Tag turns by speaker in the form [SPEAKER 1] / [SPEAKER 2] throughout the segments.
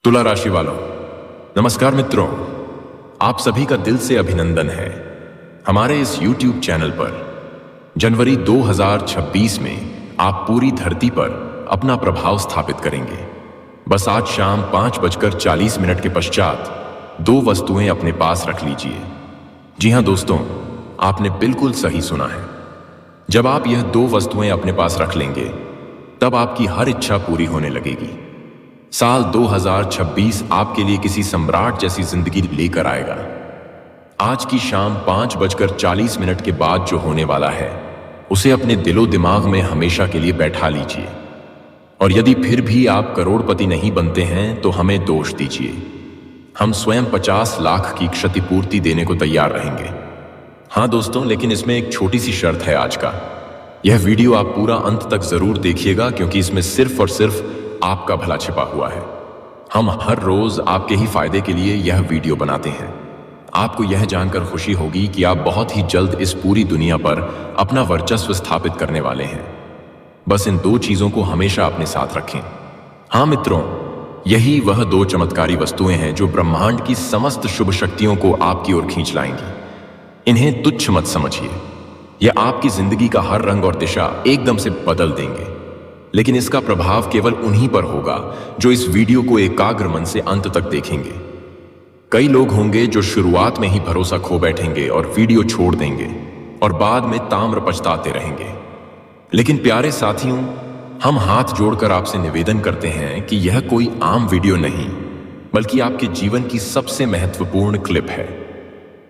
[SPEAKER 1] तुला राशि वालों, नमस्कार मित्रों। आप सभी का दिल से अभिनंदन है हमारे इस YouTube चैनल पर। जनवरी 2026 में आप पूरी धरती पर अपना प्रभाव स्थापित करेंगे। बस आज शाम 5:40 के पश्चात दो वस्तुएं अपने पास रख लीजिए। जी हां दोस्तों, आपने बिल्कुल सही सुना है। जब आप यह दो वस्तुएं अपने पास रख लेंगे तब आपकी हर इच्छा पूरी होने लगेगी। साल 2026 आपके लिए किसी सम्राट जैसी जिंदगी लेकर आएगा। आज की शाम 5:40 के बाद जो होने वाला है उसे अपने दिलो दिमाग में हमेशा के लिए बैठा लीजिए। और यदि फिर भी आप करोड़पति नहीं बनते हैं तो हमें दोष दीजिए। हम स्वयं 50 लाख की क्षतिपूर्ति देने को तैयार रहेंगे। हाँ दोस्तों, लेकिन इसमें एक छोटी सी शर्त है आज का। यह वीडियो आप पूरा अंत तक जरूर देखिएगा, क्योंकि इसमें सिर्फ और सिर्फ आपका भला छिपा हुआ है। हम हर रोज आपके ही फायदे के लिए यह वीडियो बनाते हैं। आपको यह जानकर खुशी होगी कि आप बहुत ही जल्द इस पूरी दुनिया पर अपना वर्चस्व स्थापित करने वाले हैं। बस इन दो चीजों को हमेशा अपने साथ रखें। हाँ मित्रों, यही वह दो चमत्कारी वस्तुएं हैं जो ब्रह्मांड की समस्त शुभ शक्तियों को आपकी ओर खींच लाएंगी। इन्हें तुच्छ मत समझिए। यह आपकी जिंदगी का हर रंग और दिशा एकदम से बदल देंगे। लेकिन इसका प्रभाव केवल उन्हीं पर होगा जो इस वीडियो को एकाग्र मन से अंत तक देखेंगे। कई लोग होंगे जो शुरुआत में ही भरोसा खो बैठेंगे और वीडियो छोड़ देंगे और बाद में ताम्र पछताते रहेंगे। लेकिन प्यारे साथियों, हम हाथ जोड़कर आपसे निवेदन करते हैं कि यह कोई आम वीडियो नहीं, बल्कि आपके जीवन की सबसे महत्वपूर्ण क्लिप है।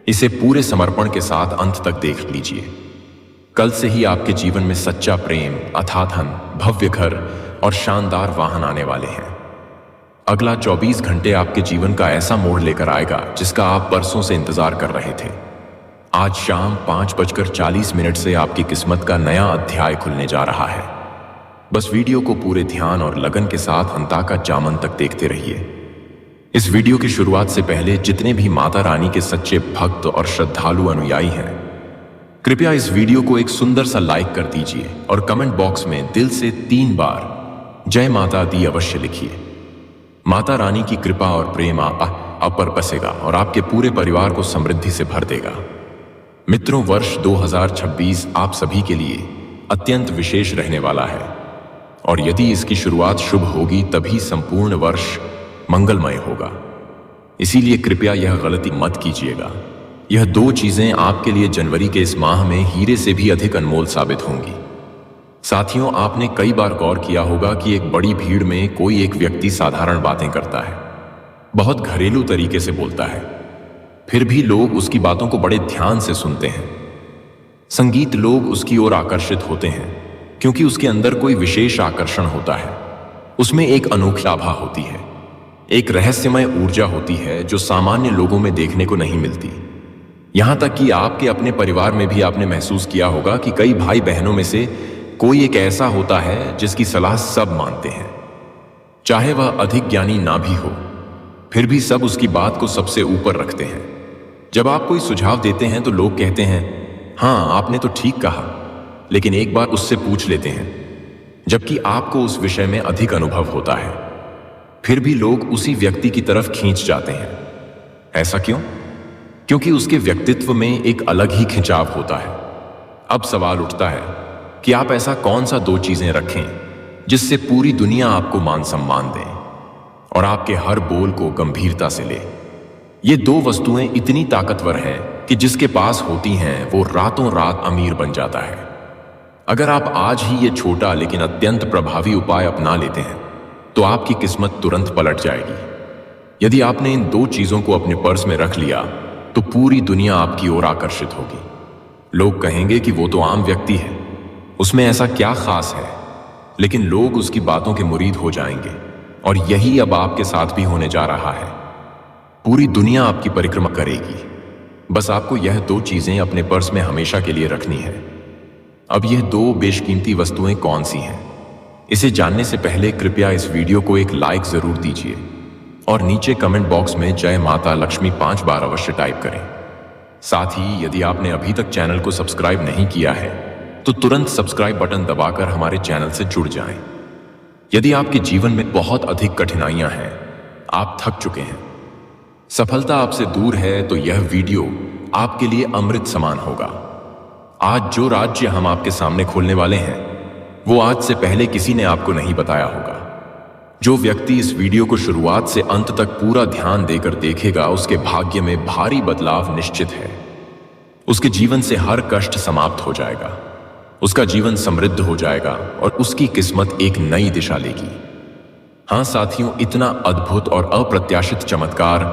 [SPEAKER 1] इसे पूरे समर्पण के साथ अंत तक देख लीजिए। कल से ही आपके जीवन में सच्चा प्रेम, अथाह धन, भव्य घर और शानदार वाहन आने वाले हैं। अगला 24 घंटे आपके जीवन का ऐसा मोड़ लेकर आएगा जिसका आप बरसों से इंतजार कर रहे थे। आज शाम 5:40 से आपकी किस्मत का नया अध्याय खुलने जा रहा है। बस वीडियो को पूरे ध्यान और लगन के साथ अंता का जामन तक देखते रहिए। इस वीडियो की शुरुआत से पहले जितने भी माता रानी के सच्चे भक्त और श्रद्धालु अनुयायी हैं, कृपया इस वीडियो को एक सुंदर सा लाइक कर दीजिए और कमेंट बॉक्स में दिल से 3 बार जय माता दी अवश्य लिखिए। माता रानी की कृपा और प्रेम आप पर बसेगा और आपके पूरे परिवार को समृद्धि से भर देगा। मित्रों, वर्ष 2026 आप सभी के लिए अत्यंत विशेष रहने वाला है, और यदि इसकी शुरुआत शुभ होगी तभी संपूर्ण वर्ष मंगलमय होगा। इसीलिए कृपया यह गलती मत कीजिएगा। यह दो चीजें आपके लिए जनवरी के इस माह में हीरे से भी अधिक अनमोल साबित होंगी। साथियों, आपने कई बार गौर किया होगा कि एक बड़ी भीड़ में कोई एक व्यक्ति साधारण बातें करता है, बहुत घरेलू तरीके से बोलता है, फिर भी लोग उसकी बातों को बड़े ध्यान से सुनते हैं। संगीत, लोग उसकी ओर आकर्षित होते हैं क्योंकि उसके अंदर कोई विशेष आकर्षण होता है। उसमें एक अनोखी आभा होती है, एक रहस्यमय ऊर्जा होती है जो सामान्य लोगों में देखने को नहीं मिलती। यहां तक कि आपके अपने परिवार में भी आपने महसूस किया होगा कि कई भाई बहनों में से कोई एक ऐसा होता है जिसकी सलाह सब मानते हैं। चाहे वह अधिक ज्ञानी ना भी हो, फिर भी सब उसकी बात को सबसे ऊपर रखते हैं। जब आप कोई सुझाव देते हैं तो लोग कहते हैं, हाँ आपने तो ठीक कहा, लेकिन एक बार उससे पूछ लेते हैं, जबकि आपको उस विषय में अधिक अनुभव होता है। फिर भी लोग उसी व्यक्ति की तरफ खींच जाते हैं। ऐसा क्यों? क्योंकि उसके व्यक्तित्व में एक अलग ही खिंचाव होता है। अब सवाल उठता है कि आप ऐसा कौन सा दो चीजें रखें जिससे पूरी दुनिया आपको मान सम्मान दे और आपके हर बोल को गंभीरता से ले। ये दो वस्तुएं इतनी ताकतवर हैं कि जिसके पास होती हैं वो रातों रात अमीर बन जाता है। अगर आप आज ही ये छोटा लेकिन अत्यंत प्रभावी उपाय अपना लेते हैं तो आपकी किस्मत तुरंत पलट जाएगी। यदि आपने इन दो चीजों को अपने पर्स में रख लिया तो पूरी दुनिया आपकी ओर आकर्षित होगी। लोग कहेंगे कि वो तो आम व्यक्ति है, उसमें ऐसा क्या खास है, लेकिन लोग उसकी बातों के मुरीद हो जाएंगे। और यही अब आपके साथ भी होने जा रहा है। पूरी दुनिया आपकी परिक्रमा करेगी। बस आपको यह दो चीजें अपने पर्स में हमेशा के लिए रखनी है। अब यह दो बेशकीमती वस्तुएं कौन सी हैं, इसे जानने से पहले कृपया इस वीडियो को एक लाइक जरूर दीजिए और नीचे कमेंट बॉक्स में जय माता लक्ष्मी 5 बार अवश्य टाइप करें। साथ ही यदि आपने अभी तक चैनल को सब्सक्राइब नहीं किया है तो तुरंत सब्सक्राइब बटन दबाकर हमारे चैनल से जुड़ जाएं। यदि आपके जीवन में बहुत अधिक कठिनाइयां हैं, आप थक चुके हैं, सफलता आपसे दूर है, तो यह वीडियो आपके लिए अमृत समान होगा। आज जो राज्य हम आपके सामने खोलने वाले हैं, वो आज से पहले किसी ने आपको नहीं बताया होगा। जो व्यक्ति इस वीडियो को शुरुआत से अंत तक पूरा ध्यान देकर देखेगा, उसके भाग्य में भारी बदलाव निश्चित है। उसके जीवन से हर कष्ट समाप्त हो जाएगा, उसका जीवन समृद्ध हो जाएगा और उसकी किस्मत एक नई दिशा लेगी। हाँ साथियों, इतना अद्भुत और अप्रत्याशित चमत्कार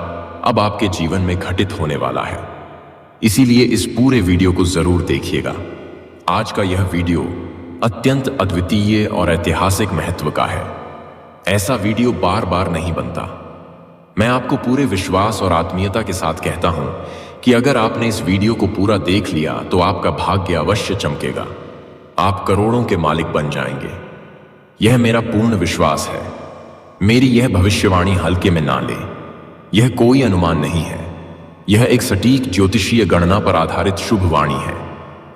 [SPEAKER 1] अब आपके जीवन में घटित होने वाला है। इसीलिए इस पूरे वीडियो को जरूर देखिएगा। आज का यह वीडियो अत्यंत अद्वितीय और ऐतिहासिक महत्व का है। ऐसा वीडियो बार बार नहीं बनता। मैं आपको पूरे विश्वास और आत्मीयता के साथ कहता हूं कि अगर आपने इस वीडियो को पूरा देख लिया तो आपका भाग्य अवश्य चमकेगा। आप करोड़ों के मालिक बन जाएंगे। यह मेरा पूर्ण विश्वास है। मेरी यह भविष्यवाणी हल्के में ना ले। यह कोई अनुमान नहीं है, यह एक सटीक ज्योतिषीय गणना पर आधारित शुभ वाणी है।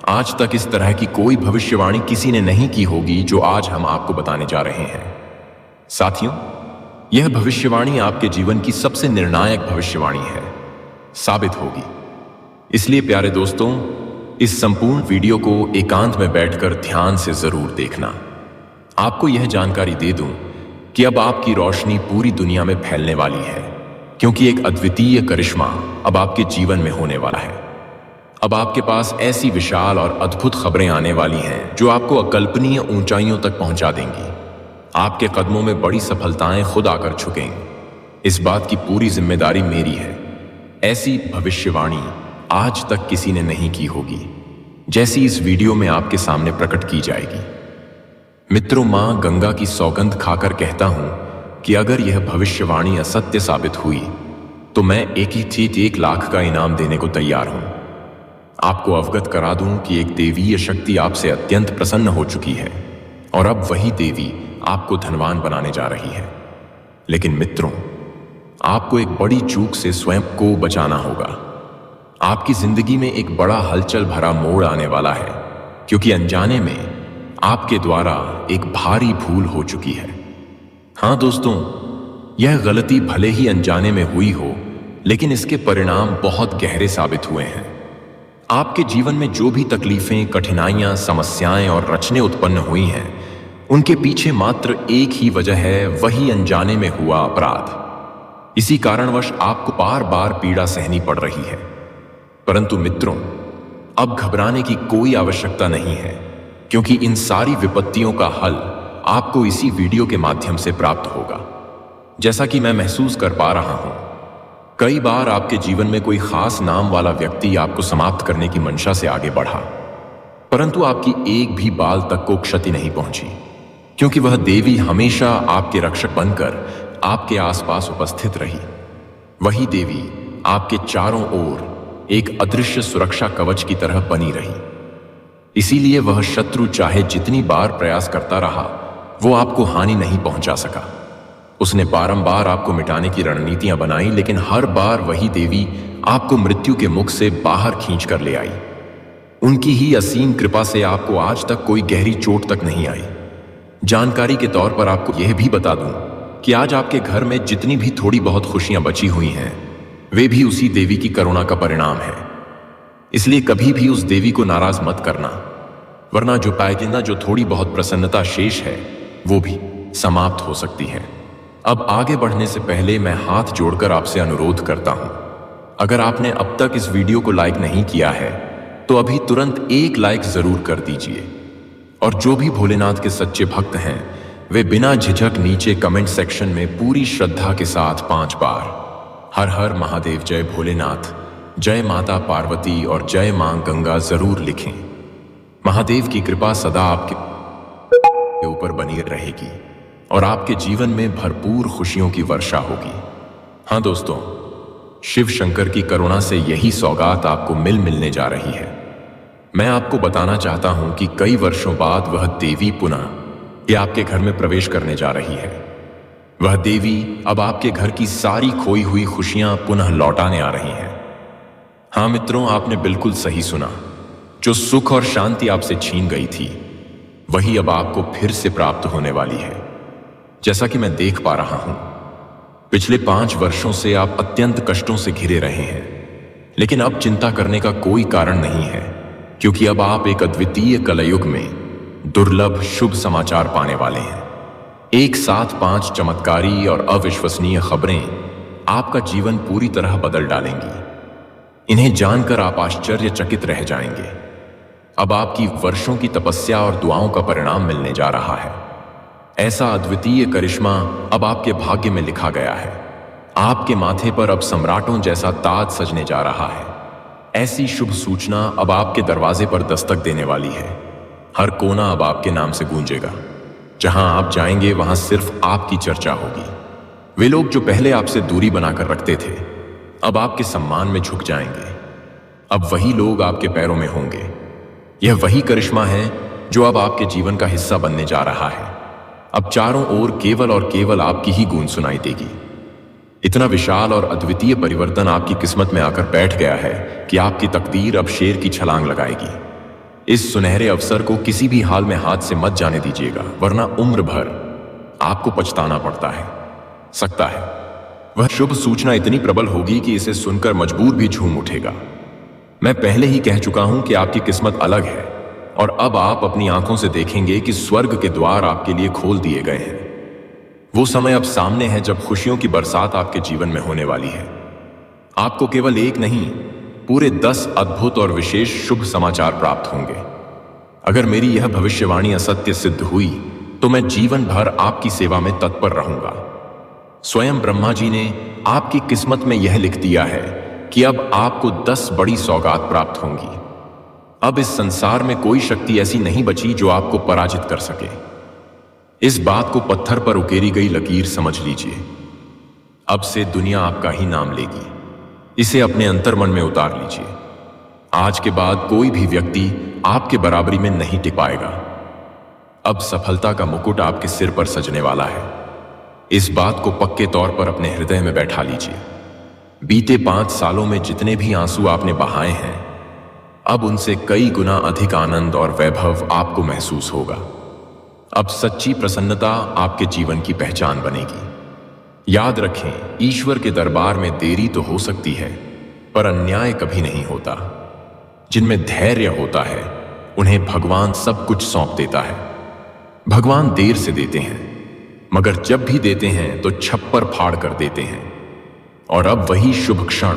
[SPEAKER 1] आज तक इस तरह की कोई भविष्यवाणी किसी ने नहीं की होगी जो आज हम आपको बताने जा रहे हैं। साथियों, यह भविष्यवाणी आपके जीवन की सबसे निर्णायक भविष्यवाणी है, साबित होगी। इसलिए प्यारे दोस्तों, इस संपूर्ण वीडियो को एकांत में बैठकर ध्यान से जरूर देखना। आपको यह जानकारी दे दूं कि अब आपकी रोशनी पूरी दुनिया में फैलने वाली है, क्योंकि एक अद्वितीय करिश्मा अब आपके जीवन में होने वाला है। अब आपके पास ऐसी विशाल और अद्भुत खबरें आने वाली हैं जो आपको अकल्पनीय ऊंचाइयों तक पहुंचा देंगी। आपके कदमों में बड़ी सफलताएं खुद आकर झुकेंगी। इस बात की पूरी जिम्मेदारी मेरी है। ऐसी भविष्यवाणी आज तक किसी ने नहीं की होगी, जैसी इस वीडियो में आपके सामने प्रकट की जाएगी। मित्रों, मां गंगा की सौगंध खाकर कहता हूं कि अगर यह भविष्यवाणी असत्य साबित हुई तो मैं एक ही चीज 1 लाख का इनाम देने को तैयार हूं। आपको अवगत करा दूं कि एक देवीय शक्ति आपसे अत्यंत प्रसन्न हो चुकी है और अब वही देवी आपको धनवान बनाने जा रही है। लेकिन मित्रों, आपको एक बड़ी चूक से स्वयं को बचाना होगा। आपकी जिंदगी में एक बड़ा हलचल भरा मोड़ आने वाला है, क्योंकि अनजाने में आपके द्वारा एक भारी भूल हो चुकी है। हाँ दोस्तों, यह गलती भले ही अनजाने में हुई हो, लेकिन इसके परिणाम बहुत गहरे साबित हुए हैं। आपके जीवन में जो भी तकलीफें, कठिनाइयां, समस्याएं और रचने उत्पन्न हुई हैं, उनके पीछे मात्र एक ही वजह है, वही अनजाने में हुआ अपराध। इसी कारणवश आपको बार बार पीड़ा सहनी पड़ रही है। परंतु मित्रों, अब घबराने की कोई आवश्यकता नहीं है, क्योंकि इन सारी विपत्तियों का हल आपको इसी वीडियो के माध्यम से प्राप्त होगा। जैसा कि मैं महसूस कर पा रहा हूं, कई बार आपके जीवन में कोई खास नाम वाला व्यक्ति आपको समाप्त करने की मंशा से आगे बढ़ा, परंतु आपकी एक भी बाल तक को क्षति नहीं पहुंची, क्योंकि वह देवी हमेशा आपके रक्षक बनकर आपके आसपास उपस्थित रही। वही देवी आपके चारों ओर एक अदृश्य सुरक्षा कवच की तरह बनी रही। इसीलिए वह शत्रु चाहे जितनी बार प्रयास करता रहा, वो आपको हानि नहीं पहुंचा सका। उसने बारंबार आपको मिटाने की रणनीतियां बनाई, लेकिन हर बार वही देवी आपको मृत्यु के मुख से बाहर खींच कर ले आई। उनकी ही असीम कृपा से आपको आज तक कोई गहरी चोट तक नहीं आई। जानकारी के तौर पर आपको यह भी बता दूं कि आज आपके घर में जितनी भी थोड़ी बहुत खुशियां बची हुई हैं, वे भी उसी देवी की करुणा का परिणाम है। इसलिए कभी भी उस देवी को नाराज मत करना, वरना जो पाएगिंदा जो थोड़ी बहुत प्रसन्नता शेष है, वो भी समाप्त हो सकती है। अब आगे बढ़ने से पहले मैं हाथ जोड़कर आपसे अनुरोध करता हूं, अगर आपने अब तक इस वीडियो को लाइक नहीं किया है तो अभी तुरंत 1 लाइक जरूर कर दीजिए। और जो भी भोलेनाथ के सच्चे भक्त हैं, वे बिना झिझक नीचे कमेंट सेक्शन में पूरी श्रद्धा के साथ 5 बार हर हर महादेव, जय भोलेनाथ, जय माता पार्वती और जय मां गंगा जरूर लिखें। महादेव की कृपा सदा आपके ऊपर बनी रहेगी और आपके जीवन में भरपूर खुशियों की वर्षा होगी। हाँ दोस्तों, शिव शंकर की करुणा से यही सौगात आपको मिलने जा रही है। मैं आपको बताना चाहता हूं कि कई वर्षों बाद वह देवी पुनः आपके घर में प्रवेश करने जा रही है। वह देवी अब आपके घर की सारी खोई हुई खुशियां पुनः लौटाने आ रही हैं। हाँ मित्रों, आपने बिल्कुल सही सुना। जो सुख और शांति आपसे छीन गई थी, वही अब आपको फिर से प्राप्त होने वाली है। जैसा कि मैं देख पा रहा हूं, पिछले 5 वर्षों से आप अत्यंत कष्टों से घिरे रहे हैं, लेकिन अब चिंता करने का कोई कारण नहीं है, क्योंकि अब आप एक अद्वितीय कलयुग में दुर्लभ शुभ समाचार पाने वाले हैं। एक साथ 5 चमत्कारी और अविश्वसनीय खबरें आपका जीवन पूरी तरह बदल डालेंगी। इन्हें जानकर आप आश्चर्यचकित रह जाएंगे। अब आपकी वर्षों की तपस्या और दुआओं का परिणाम मिलने जा रहा है। ऐसा अद्वितीय करिश्मा अब आपके भाग्य में लिखा गया है। आपके माथे पर अब सम्राटों जैसा ताज सजने जा रहा है। ऐसी शुभ सूचना अब आपके दरवाजे पर दस्तक देने वाली है। हर कोना अब आपके नाम से गूंजेगा। जहां आप जाएंगे वहां सिर्फ आपकी चर्चा होगी। वे लोग जो पहले आपसे दूरी बनाकर रखते थे, अब आपके सम्मान में झुक जाएंगे। अब वही लोग आपके पैरों में होंगे। यह वही करिश्मा है जो अब आपके जीवन का हिस्सा बनने जा रहा है। अब चारों ओर केवल और केवल आपकी ही गूंज सुनाई देगी। इतना विशाल और अद्वितीय परिवर्तन आपकी किस्मत में आकर बैठ गया है कि आपकी तकदीर अब शेर की छलांग लगाएगी। इस सुनहरे अवसर को किसी भी हाल में हाथ से मत जाने दीजिएगा, वरना उम्र भर आपको पछताना सकता है। वह शुभ सूचना इतनी प्रबल होगी कि इसे सुनकर मजबूर भी झूम उठेगा। मैं पहले ही कह चुका हूं कि आपकी किस्मत अलग है, और अब आप अपनी आंखों से देखेंगे कि स्वर्ग के द्वार आपके लिए खोल दिए गए हैं। वो समय अब सामने है जब खुशियों की बरसात आपके जीवन में होने वाली है। आपको केवल एक नहीं, पूरे 10 अद्भुत और विशेष शुभ समाचार प्राप्त होंगे। अगर मेरी यह भविष्यवाणी असत्य सिद्ध हुई तो मैं जीवन भर आपकी सेवा में तत्पर रहूंगा। स्वयं ब्रह्मा जी ने आपकी किस्मत में यह लिख दिया है कि अब आपको 10 बड़ी सौगात प्राप्त होंगी। अब इस संसार में कोई शक्ति ऐसी नहीं बची जो आपको पराजित कर सके। इस बात को पत्थर पर उकेरी गई लकीर समझ लीजिए। अब से दुनिया आपका ही नाम लेगी। इसे अपने अंतर्मन में उतार लीजिए। आज के बाद कोई भी व्यक्ति आपके बराबरी में नहीं टिक पाएगा। अब सफलता का मुकुट आपके सिर पर सजने वाला है। इस बात को पक्के तौर पर अपने हृदय में बैठा लीजिए। बीते 5 सालों में जितने भी आंसू आपने बहाए हैं, अब उनसे कई गुना अधिक आनंद और वैभव आपको महसूस होगा। अब सच्ची प्रसन्नता आपके जीवन की पहचान बनेगी। याद रखें, ईश्वर के दरबार में देरी तो हो सकती है, पर अन्याय कभी नहीं होता। जिनमें धैर्य होता है उन्हें भगवान सब कुछ सौंप देता है। भगवान देर से देते हैं, मगर जब भी देते हैं तो छप्पर फाड़ कर देते हैं। और अब वही शुभ क्षण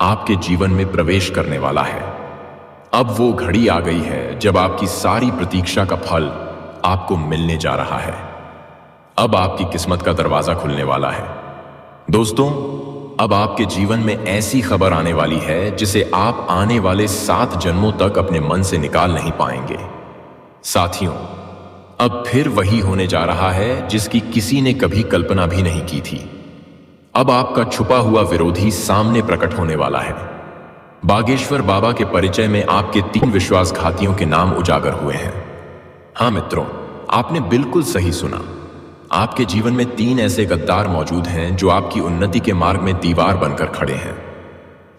[SPEAKER 1] आपके जीवन में प्रवेश करने वाला है। अब वो घड़ी आ गई है जब आपकी सारी प्रतीक्षा का फल आपको मिलने जा रहा है। अब आपकी किस्मत का दरवाजा खुलने वाला है। दोस्तों, अब आपके जीवन में ऐसी खबर आने वाली है जिसे आप आने वाले 7 जन्मों तक अपने मन से निकाल नहीं पाएंगे। साथियों, अब फिर वही होने जा रहा है जिसकी किसी ने कभी कल्पना भी नहीं की थी। अब आपका छुपा हुआ विरोधी सामने प्रकट होने वाला है। बागेश्वर बाबा के परिचय में आपके 3 विश्वासघातियों के नाम उजागर हुए हैं। हाँ मित्रों, आपने बिल्कुल सही सुना। आपके जीवन में 3 ऐसे गद्दार मौजूद हैं जो आपकी उन्नति के मार्ग में दीवार बनकर खड़े हैं।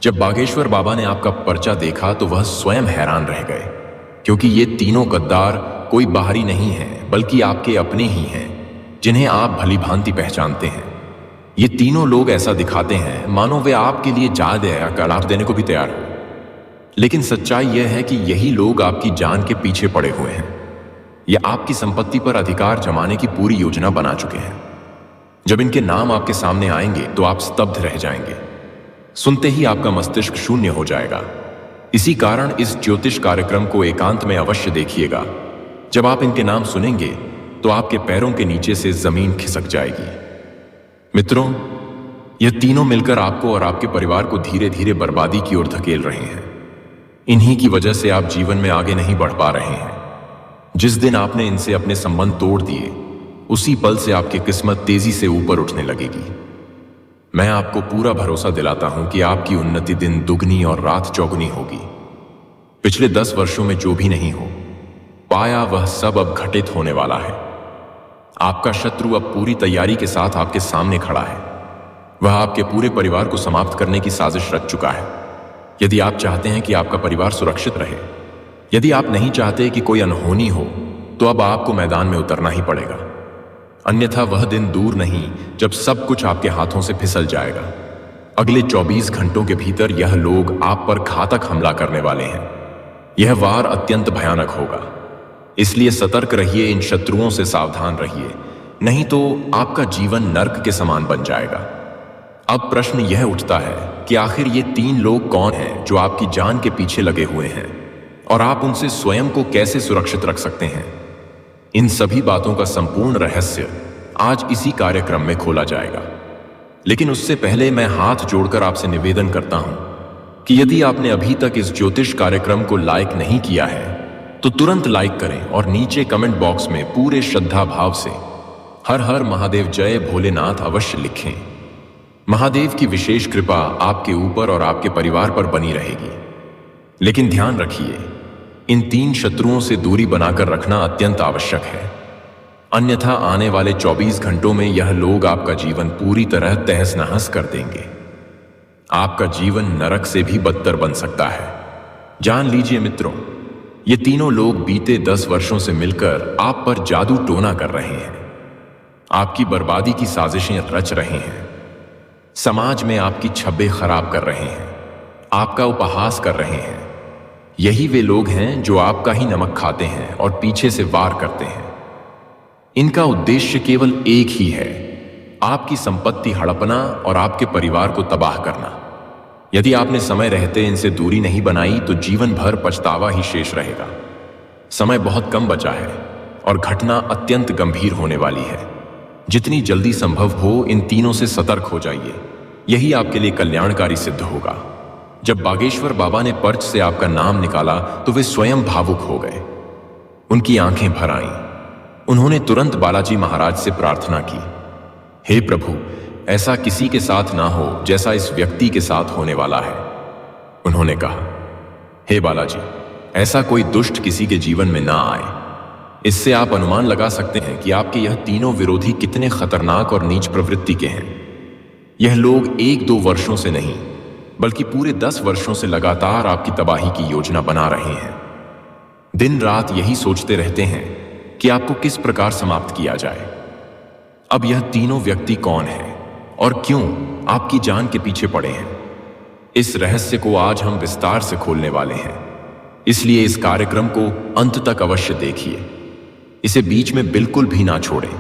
[SPEAKER 1] जब बागेश्वर बाबा ने आपका पर्चा देखा तो वह स्वयं हैरान रह गए, क्योंकि ये तीनों गद्दार कोई बाहरी नहीं हैं, बल्कि आपके अपने ही हैं, जिन्हें आप भली भांति पहचानते हैं। ये तीनों लोग ऐसा दिखाते हैं मानो वे आपके लिए जान या तलाक देने को भी तैयार हो, लेकिन सच्चाई यह है कि यही लोग आपकी जान के पीछे पड़े हुए हैं। या आपकी संपत्ति पर अधिकार जमाने की पूरी योजना बना चुके हैं। जब इनके नाम आपके सामने आएंगे तो आप स्तब्ध रह जाएंगे। सुनते ही आपका मस्तिष्क शून्य हो जाएगा। इसी कारण इस ज्योतिष कार्यक्रम को एकांत में अवश्य देखिएगा। जब आप इनके नाम सुनेंगे तो आपके पैरों के नीचे से जमीन खिसक जाएगी। मित्रों, ये तीनों मिलकर आपको और आपके परिवार को धीरे धीरे बर्बादी की ओर धकेल रहे हैं। इन्हीं की वजह से आप जीवन में आगे नहीं बढ़ पा रहे हैं। जिस दिन आपने इनसे अपने संबंध तोड़ दिए, उसी पल से आपकी किस्मत तेजी से ऊपर उठने लगेगी। मैं आपको पूरा भरोसा दिलाता हूं कि आपकी उन्नति दिन दुगनी और रात चौगुनी होगी। पिछले 10 वर्षों में जो भी नहीं हो पाया वह सब अब घटित होने वाला है। आपका शत्रु अब पूरी तैयारी के साथ आपके सामने खड़ा है। वह आपके पूरे परिवार को समाप्त करने की साजिश रच चुका है। यदि आप चाहते हैं कि आपका परिवार सुरक्षित रहे, यदि आप नहीं चाहते कि कोई अनहोनी हो, तो अब आपको मैदान में उतरना ही पड़ेगा। अन्यथा वह दिन दूर नहीं जब सब कुछ आपके हाथों से फिसल जाएगा। अगले 24 घंटों के भीतर यह लोग आप पर घातक हमला करने वाले हैं। यह वार अत्यंत भयानक होगा, इसलिए सतर्क रहिए, इन शत्रुओं से सावधान रहिए, नहीं तो आपका जीवन नर्क के समान बन जाएगा। अब प्रश्न यह उठता है कि आखिर ये 3 लोग कौन हैं जो आपकी जान के पीछे लगे हुए हैं और आप उनसे स्वयं को कैसे सुरक्षित रख सकते हैं। इन सभी बातों का संपूर्ण रहस्य आज इसी कार्यक्रम में खोला जाएगा। लेकिन उससे पहले मैं हाथ जोड़कर आपसे निवेदन करता हूं कि यदि आपने अभी तक इस ज्योतिष कार्यक्रम को लाइक नहीं किया है तो तुरंत लाइक करें और नीचे कमेंट बॉक्स में पूरे श्रद्धा भाव से हर हर महादेव जय भोलेनाथ अवश्य लिखें। महादेव की विशेष कृपा आपके ऊपर और आपके परिवार पर बनी रहेगी। लेकिन ध्यान रखिए, इन 3 शत्रुओं से दूरी बनाकर रखना अत्यंत आवश्यक है, अन्यथा आने वाले 24 घंटों में यह लोग आपका जीवन पूरी तरह तहस नहस कर देंगे। आपका जीवन नरक से भी बदतर बन सकता है। जान लीजिए मित्रों, ये तीनों लोग बीते 10 वर्षों से मिलकर आप पर जादू टोना कर रहे हैं, आपकी बर्बादी की साजिशें रच रहे हैं, समाज में आपकी छब्बें खराब कर रहे हैं, आपका उपहास कर रहे हैं। यही वे लोग हैं जो आपका ही नमक खाते हैं और पीछे से वार करते हैं। इनका उद्देश्य केवल एक ही है, आपकी संपत्ति हड़पना और आपके परिवार को तबाह करना। यदि आपने समय रहते इनसे दूरी नहीं बनाई तो जीवन भर पछतावा ही शेष रहेगा। समय बहुत कम बचा है और घटना अत्यंत गंभीर होने वाली है। जितनी जल्दी संभव हो इन तीनों से सतर्क हो जाइए, यही आपके लिए कल्याणकारी सिद्ध होगा। जब बागेश्वर बाबा ने पर्च से आपका नाम निकाला तो वे स्वयं भावुक हो गए, उनकी आंखें भर आईं। उन्होंने तुरंत बालाजी महाराज से प्रार्थना की, हे प्रभु, ऐसा किसी के साथ ना हो जैसा इस व्यक्ति के साथ होने वाला है। उन्होंने कहा, हे बालाजी, ऐसा कोई दुष्ट किसी के जीवन में ना आए। इससे आप अनुमान लगा सकते हैं कि आपके यह तीनों विरोधी कितने खतरनाक और नीच प्रवृत्ति के हैं। यह लोग 1-2 वर्षों से नहीं बल्कि पूरे 10 वर्षों से लगातार आपकी तबाही की योजना बना रहे हैं। दिन रात यही सोचते रहते हैं कि आपको किस प्रकार समाप्त किया जाए। अब यह तीनों व्यक्ति कौन हैं और क्यों आपकी जान के पीछे पड़े हैं, इस रहस्य को आज हम विस्तार से खोलने वाले हैं। इसलिए इस कार्यक्रम को अंत तक अवश्य देखिए, इसे बीच में बिल्कुल भी ना छोड़ें।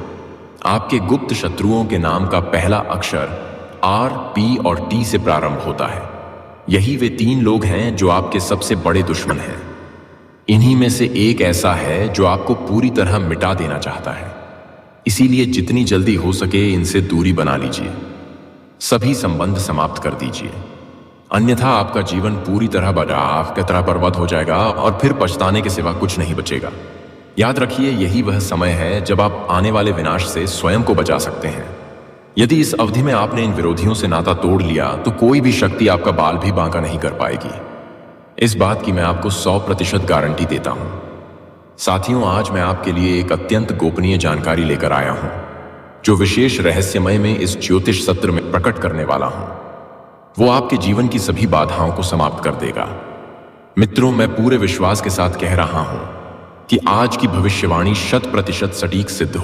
[SPEAKER 1] आपके गुप्त शत्रुओं के नाम का पहला अक्षर R, P और T से प्रारंभ होता है। यही वे 3 लोग हैं जो आपके सबसे बड़े दुश्मन हैं। इन्हीं में से एक ऐसा है जो आपको पूरी तरह मिटा देना चाहता है। इसीलिए जितनी जल्दी हो सके इनसे दूरी बना लीजिए, सभी संबंध समाप्त कर दीजिए, अन्यथा आपका जीवन पूरी तरह बर्बाद की तरह बर्बाद हो जाएगा और फिर पछताने के सिवा कुछ नहीं बचेगा। याद रखिए, यही वह समय है जब आप आने वाले विनाश से स्वयं को बचा सकते हैं। यदि इस अवधि में आपने इन विरोधियों से नाता तोड़ लिया तो कोई भी शक्ति आपका बाल भी बांका नहीं कर पाएगी। इस बात की मैं आपको 100% गारंटी देता हूं। साथियों, आज मैं आपके लिए एक अत्यंत गोपनीय जानकारी लेकर आया हूं, जो विशेष रहस्यमय में इस ज्योतिष सत्र में प्रकट करने वाला हूं। वो आपके जीवन की सभी बाधाओं को समाप्त कर देगा। मित्रों, मैं पूरे विश्वास के साथ कह रहा हूं कि आज की भविष्यवाणी 100% सटीक सिद्ध हो